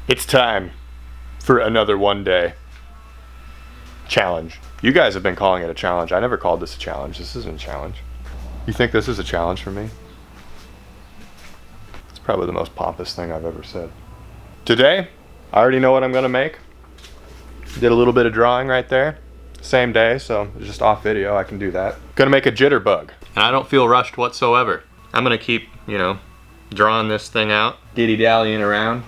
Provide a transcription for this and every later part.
It's time for another one-day challenge. You guys have been calling it a challenge. I never called this a challenge. This isn't a challenge. You think this is a challenge for me? It's probably the most pompous thing I've ever said. Today, I already know what I'm gonna make. Did a little bit of drawing right there. Same day, so it's just off video, I can do that. Gonna make a JitterBug. And I don't feel rushed whatsoever. I'm gonna keep, drawing this thing out, dilly-dallying around.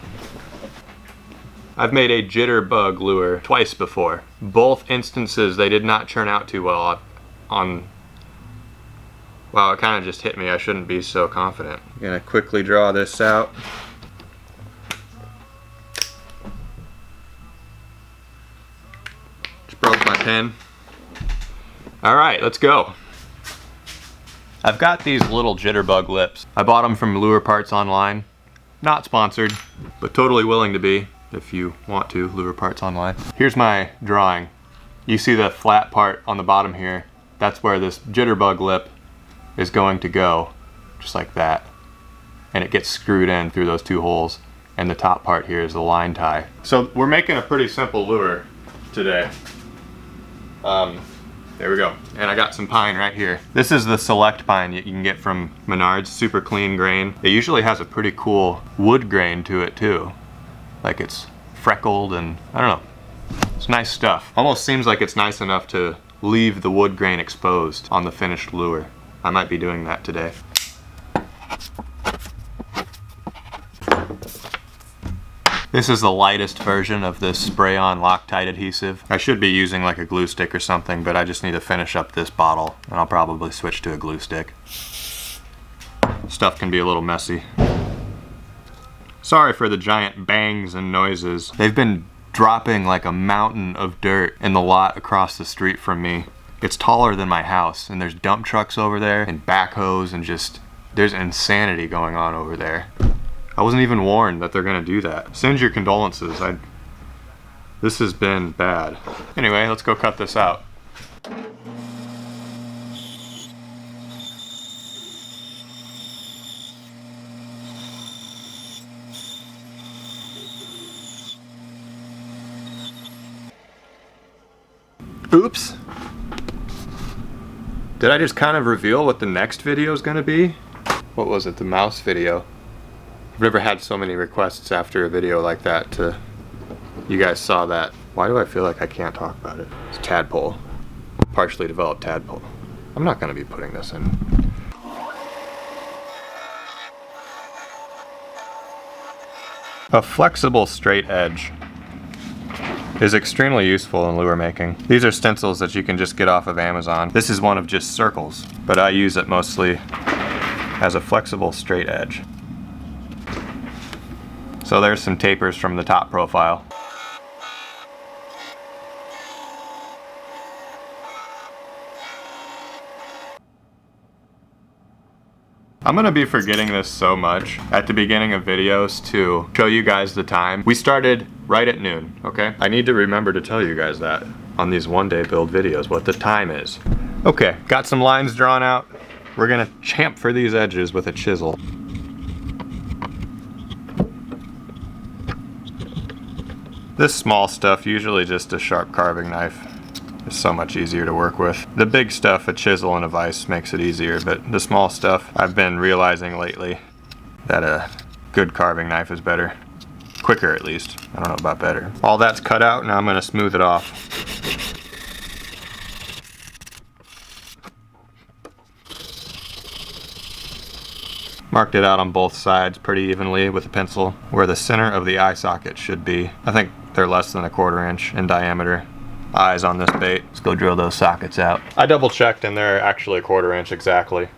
I've made a JitterBug lure twice before. Both instances, they did not turn out too well on... Wow, it kind of just hit me. I shouldn't be so confident. I'm gonna quickly draw this out. Just broke my pen. All right, let's go. I've got these little JitterBug lips. I bought them from Lure Parts Online. Not sponsored, but totally willing to be if you want to, Lure Parts Online. Here's my drawing. You see the flat part on the bottom here? That's where this JitterBug lip is going to go, just like that. And it gets screwed in through those two holes. And the top part here is the line tie. So we're making a pretty simple lure today. There we go. And I got some pine right here. This is the select pine you can get from Menards, super clean grain. It usually has a pretty cool wood grain to it too. Like it's freckled and I don't know. It's nice stuff. Almost seems like it's nice enough to leave the wood grain exposed on the finished lure. I might be doing that today. This is the lightest version of this spray-on Loctite adhesive. I should be using like a glue stick or something, but I just need to finish up this bottle and I'll probably switch to a glue stick. Stuff can be a little messy. Sorry for the giant bangs and noises. They've been dropping like a mountain of dirt in the lot across the street from me. It's taller than my house and there's dump trucks over there and backhoes and just, there's insanity going on over there. I wasn't even warned that they're gonna do that. Send your condolences. This has been bad. Anyway, let's go cut this out. Oops. Did I just kind of reveal what the next video is gonna be? What was it, the mouse video? I've never had so many requests after a video like that to... You guys saw that. Why do I feel like I can't talk about it? It's tadpole. Partially developed tadpole. I'm not gonna be putting this in. A flexible straight edge is extremely useful in lure making. These are stencils that you can just get off of Amazon. This is one of just circles, but I use it mostly as a flexible straight edge. So there's some tapers from the top profile. I'm gonna be forgetting this so much at the beginning of videos to show you guys the time. We started right at noon, okay? I need to remember to tell you guys that on these one-day build videos, what the time is. Okay, got some lines drawn out. We're gonna chamfer these edges with a chisel. This small stuff, usually just a sharp carving knife, is so much easier to work with. The big stuff, a chisel and a vise, makes it easier, but the small stuff, I've been realizing lately that a good carving knife is better. Quicker, at least. I don't know about better. All that's cut out, now I'm gonna smooth it off. Marked it out on both sides pretty evenly with a pencil where the center of the eye socket should be. I think they're less than 1/4 inch in diameter. Eyes on this bait. Let's go drill those sockets out. I double checked and they're actually 1/4 inch exactly.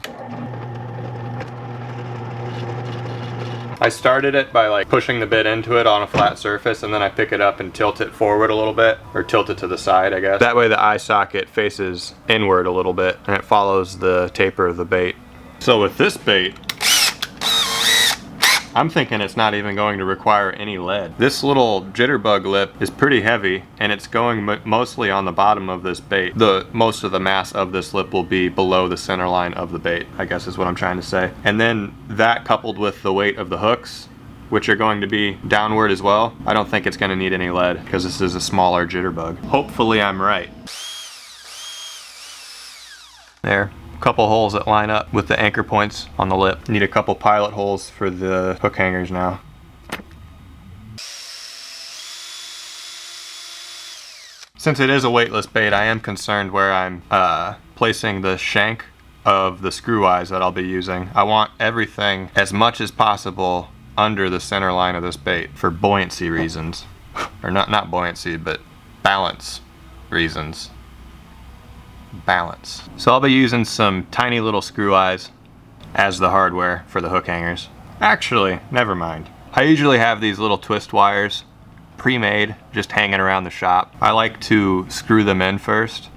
I started it by like pushing the bit into it on a flat surface and then I pick it up and tilt it forward a little bit, or tilt it to the side, I guess. That way the eye socket faces inward a little bit and it follows the taper of the bait. So with this bait, I'm thinking it's not even going to require any lead. This little JitterBug lip is pretty heavy and it's going mostly on the bottom of this bait. Most of the mass of this lip will be below the center line of the bait, I guess is what I'm trying to say. And then that coupled with the weight of the hooks which are going to be downward as well, I don't think it's going to need any lead because this is a smaller JitterBug. Hopefully I'm right. There, a couple holes that line up with the anchor points on the lip. Need a couple pilot holes for the hook hangers now. Since it is a weightless bait, I am concerned where I'm placing the shank of the screw eyes that I'll be using. I want everything as much as possible under the center line of this bait for buoyancy reasons. Or not buoyancy, but balance reasons. Balance. So I'll be using some tiny little screw eyes as the hardware for the hook hangers. Actually, never mind. I usually have these little twist wires pre-made, just hanging around the shop. I like to screw them in first,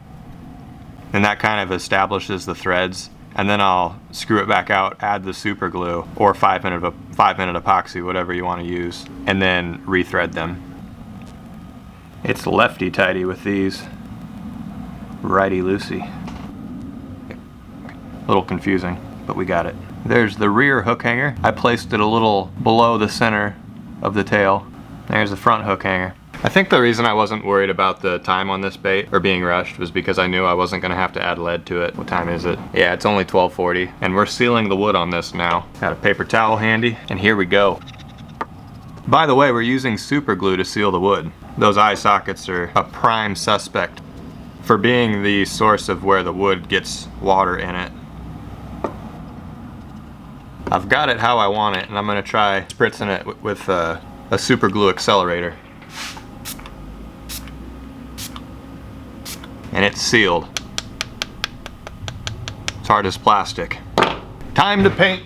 and that kind of establishes the threads, and then I'll screw it back out, add the super glue or 5-minute epoxy, whatever you want to use, and then rethread them. It's lefty tighty with these, righty loosey. A little confusing, but we got it. There's the rear hook hanger. I placed it a little below the center of the tail. There's the front hook hanger. I think the reason I wasn't worried about the time on this bait or being rushed was because I knew I wasn't gonna have to add lead to it. What time is it? Yeah, it's only 12:40, and we're sealing the wood on this now. Got a paper towel handy, and here we go. By the way, we're using super glue to seal the wood. Those eye sockets are a prime suspect for being the source of where the wood gets water in it. I've got it how I want it, and I'm gonna try spritzing it with a super glue accelerator. And it's sealed. It's hard as plastic. Time to paint.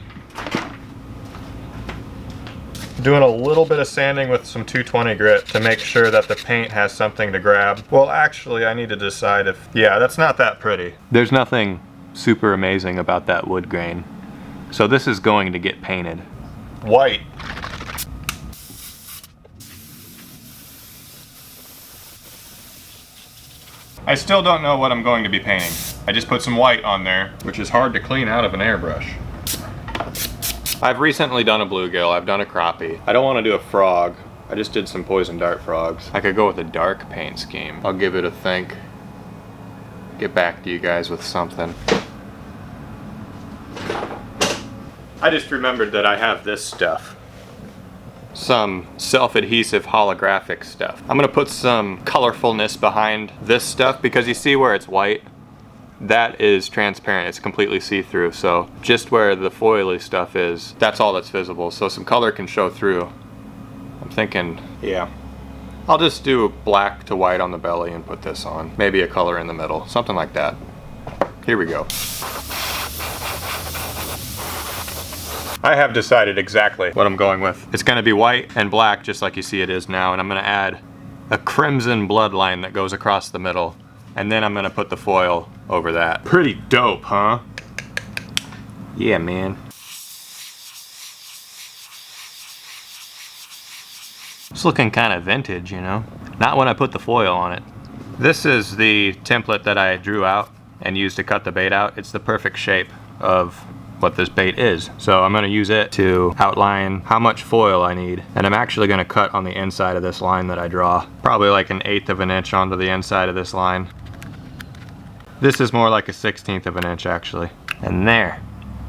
Doing a little bit of sanding with some 220 grit to make sure that the paint has something to grab. Well, actually, I need to decide if, yeah, that's not that pretty. There's nothing super amazing about that wood grain. So this is going to get painted. White. I still don't know what I'm going to be painting. I just put some white on there, which is hard to clean out of an airbrush. I've recently done a bluegill, I've done a crappie. I don't want to do a frog. I just did some poison dart frogs. I could go with a dark paint scheme. I'll give it a think. Get back to you guys with something. I just remembered that I have this stuff. Some self-adhesive holographic stuff. I'm gonna put some colorfulness behind this stuff because you see where it's white? That is transparent, it's completely see-through, so just where the foily stuff is, that's all that's visible, so some color can show through. I'm thinking, yeah. I'll just do black to white on the belly and put this on. Maybe a color in the middle, something like that. Here we go. I have decided exactly what I'm going with. It's gonna be white and black just like you see it is now, and I'm gonna add a crimson bloodline that goes across the middle, and then I'm gonna put the foil over that. Pretty dope, huh? Yeah, man. It's looking kind of vintage, you know? Not when I put the foil on it. This is the template that I drew out and used to cut the bait out. It's the perfect shape of what this bait is. So I'm gonna use it to outline how much foil I need. And I'm actually gonna cut on the inside of this line that I draw. Probably like 1/8 of an inch onto the inside of this line. This is more like 1/16 of an inch actually. And there,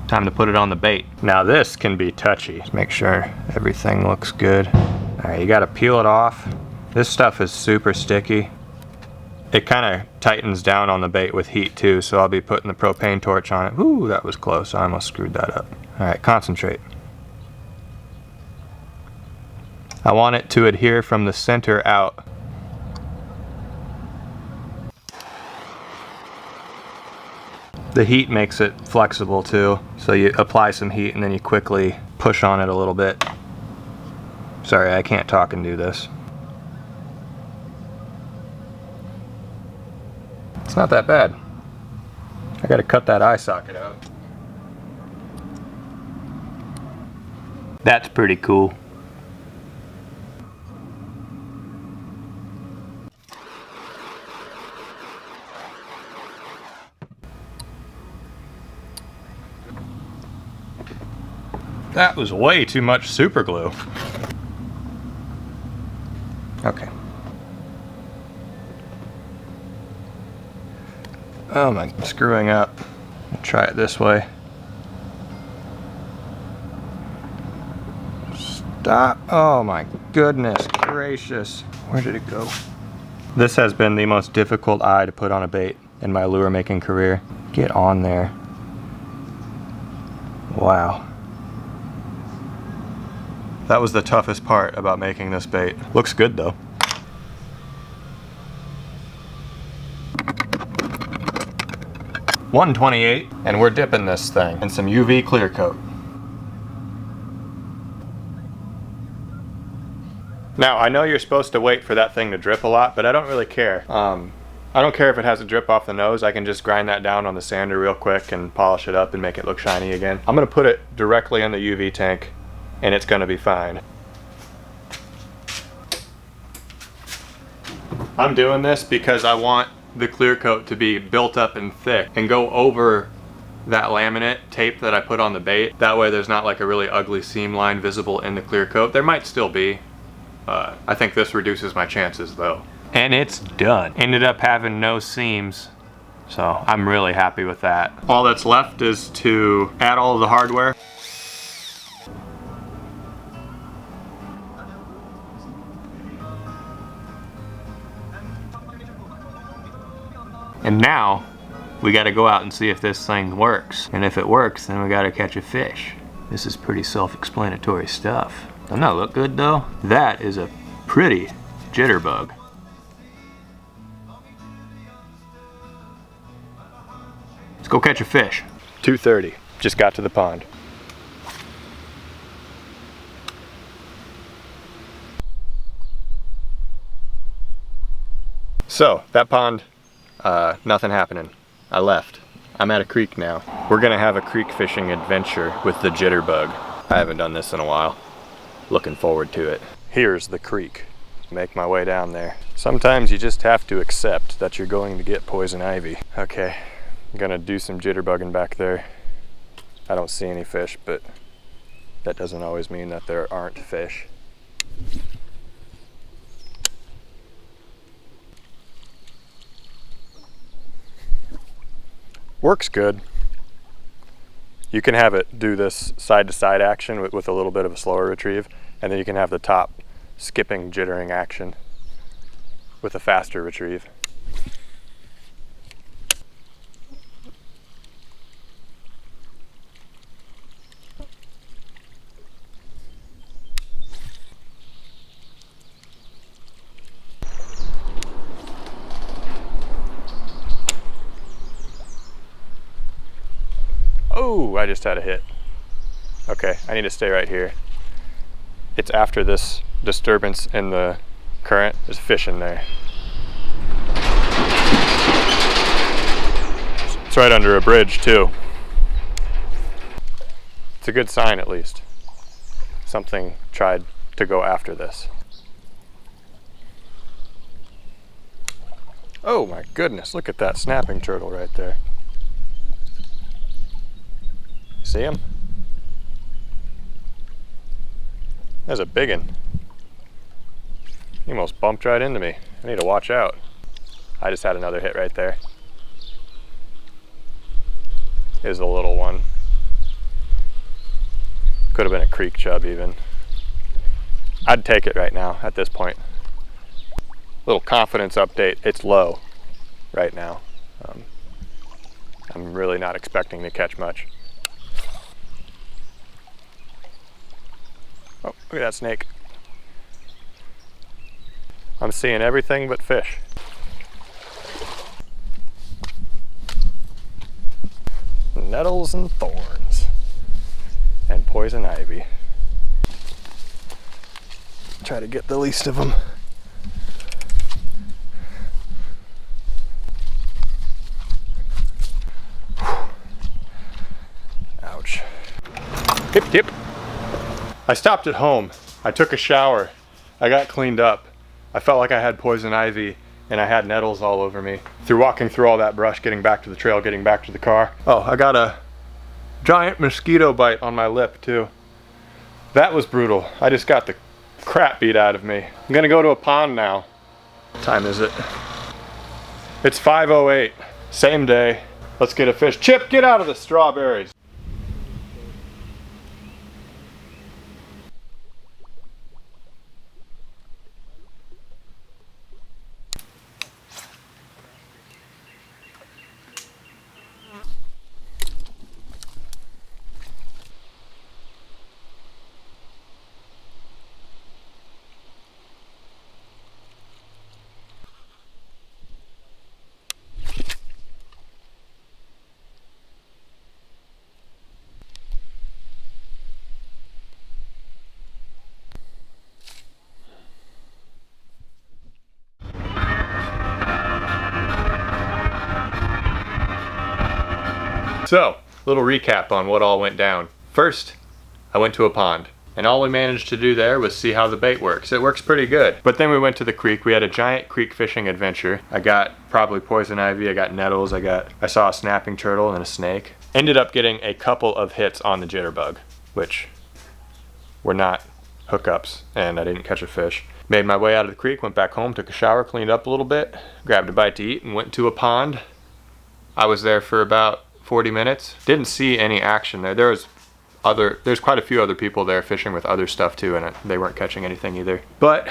time to put it on the bait. Now this can be touchy. Just make sure everything looks good. All right, you gotta peel it off. This stuff is super sticky. It kind of tightens down on the bait with heat too, so I'll be putting the propane torch on it. Ooh, that was close. I almost screwed that up. All right, concentrate. I want it to adhere from the center out. The heat makes it flexible too, so you apply some heat and then you quickly push on it a little bit. Sorry, I can't talk and do this. It's not that bad. I gotta cut that eye socket out. That's pretty cool. That was way too much super glue. Okay. Oh my, screwing up. Try it this way. Stop. Oh my goodness gracious. Where did it go? This has been the most difficult eye to put on a bait in my lure making career. Get on there. Wow. That was the toughest part about making this bait. Looks good though. $128, and we're dipping this thing in some UV clear coat. Now, I know you're supposed to wait for that thing to drip a lot, but I don't really care. I don't care if it has a drip off the nose. I can just grind that down on the sander real quick and polish it up and make it look shiny again. I'm gonna put it directly in the UV tank, and it's gonna be fine. I'm doing this because I want the clear coat to be built up and thick and go over that laminate tape that I put on the bait. That way there's not like a really ugly seam line visible in the clear coat. There might still be. I think this reduces my chances though. And it's done. Ended up having no seams, so I'm really happy with that. All that's left is to add all of the hardware. And now we got to go out and see if this thing works. And if it works, then we got to catch a fish. This is pretty self-explanatory stuff. Doesn't that look good though? That is a pretty JitterBug. Let's go catch a fish. 2:30, just got to the pond. So, that pond, nothing happening. I left. I'm at a creek now. We're gonna have a creek fishing adventure with the JitterBug. I haven't done this in a while. Looking forward to it. Here's the creek. Make my way down there. Sometimes you just have to accept that you're going to get poison ivy. Okay, I'm gonna do some jitterbugging back there. I don't see any fish, but that doesn't always mean that there aren't fish. Works good. You can have it do this side-to-side action with a little bit of a slower retrieve, and then you can have the top skipping, jittering action with a faster retrieve. Oh, I just had a hit. Okay, I need to stay right here. It's after this disturbance in the current. There's fish in there. It's right under a bridge too. It's a good sign at least. Something tried to go after this. Oh my goodness, look at that snapping turtle right there. See him? There's a big one. He almost bumped right into me. I need to watch out. I just had another hit right there. Here's a little one. Could have been a creek chub even. I'd take it right now at this point. Little confidence update, it's low right now. I'm really not expecting to catch much. Oh, look at that snake. I'm seeing everything but fish. Nettles and thorns. And poison ivy. Try to get the least of them. Ouch. Hip dip. I stopped at home. I took a shower. I got cleaned up. I felt like I had poison ivy and I had nettles all over me. Through walking through all that brush, getting back to the trail, getting back to the car. Oh, I got a giant mosquito bite on my lip too. That was brutal. I just got the crap beat out of me. I'm gonna go to a pond now. What time is it? It's 5:08. Same day. Let's get a fish. Chip, get out of the strawberries. So, little recap on what all went down. First, I went to a pond, and all we managed to do there was see how the bait works. It works pretty good. But then we went to the creek. We had a giant creek fishing adventure. I got probably poison ivy, I got nettles, I saw a snapping turtle and a snake. Ended up getting a couple of hits on the JitterBug, which were not hookups, and I didn't catch a fish. Made my way out of the creek, went back home, took a shower, cleaned up a little bit, grabbed a bite to eat, and went to a pond. I was there for about 40 minutes. Didn't see any action there. There's quite a few other people there fishing with other stuff too, and they weren't catching anything either. But,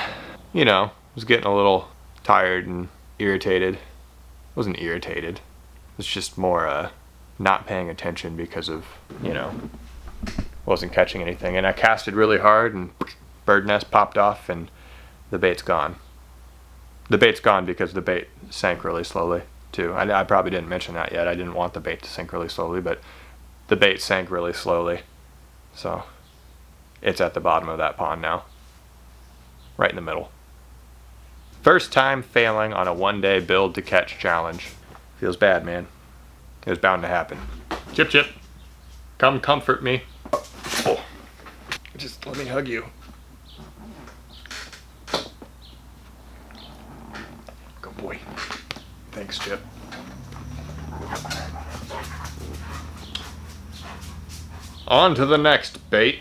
you know, I was getting a little tired and irritated. I wasn't irritated. It's just more not paying attention because of, you know, wasn't catching anything. And I casted really hard and bird nest popped off and the bait's gone. The bait's gone because the bait sank really slowly too. I probably didn't mention that yet. I didn't want the bait to sink really slowly, but the bait sank really slowly. So it's at the bottom of that pond now. Right in the middle. First time failing on a one-day build to catch challenge. Feels bad, man. It was bound to happen. Chip Chip, come comfort me. Oh. Just let me hug you. Good boy. Thanks, Chip. On to the next bait.